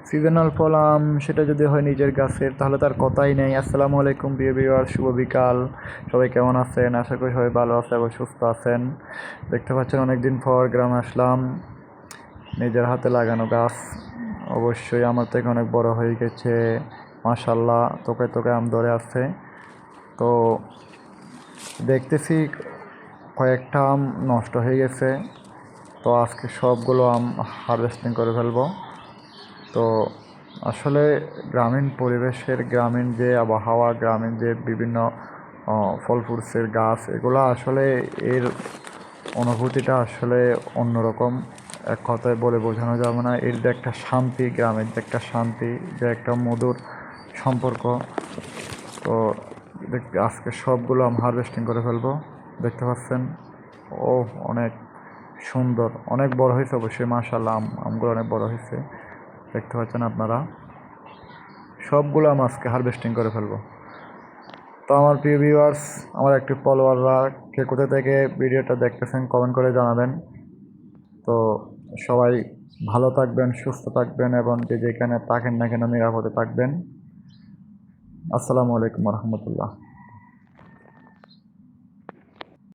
Seasonal ফল আম, সেটা যদি হয় নিজের গাছের তাহলে তার কথাই নেই। আসসালামু আলাইকুম প্রিয় ভিউয়ার, শুভ বিকাল। সবাই কেমন আছেন? আশা করি সবাই ভালো আছে এবং সুস্থ আছেন। দেখতে পাচ্ছেন অনেকদিন পর গ্রামে আসলাম। নিজের হাতে লাগানো গাছ, অবশ্যই আমার থেকে অনেক বড় হয়ে গেছে। মাশাল্লাহ, তোকে তোকে আম ধরে আছে। তো দেখতেছি কয়েকটা আম নষ্ট হয়ে গেছে। তো আজকে সবগুলো আম হারভেস্টিং করে ফেলবো। তো আসলে গ্রামীণ পরিবেশের, গ্রামীণ যে আবহাওয়া, গ্রামীণ যে বিভিন্ন ফল ফ্রুটসের গাছ, এগুলো আসলে এর অনুভূতিটা আসলে অন্যরকম। এক কথায় বলে বোঝানো যাবে না। এর যে একটা শান্তি, গ্রামের যে একটা শান্তি, যে একটা মধুর সম্পর্ক। তো আজকে সবগুলো আম হারভেস্টিং করে ফেলবো। দেখতে পাচ্ছেন, ও অনেক সুন্দর, অনেক বড় হয়েছে অবশ্যই। মাশাআল্লাহ, আমগুলো অনেক বড় হয়েছে। দেখতে পাচ্ছেন আপনারা, সবগুলো আম আজকে হারভেস্টিং করে ফেলবো। তো আমার প্রিয় ভিউয়ার্স, আমার একটি ফলোয়াররা কে কোথা থেকে ভিডিওটা দেখতেছেন কমেন্ট করে জানাবেন। তো সবাই ভালো থাকবেন, সুস্থ থাকবেন এবং যে যেখানে থাকেন না কেন নিরাপদে থাকবেন। আসসালামু আলাইকুম রহমতুল্লাহ।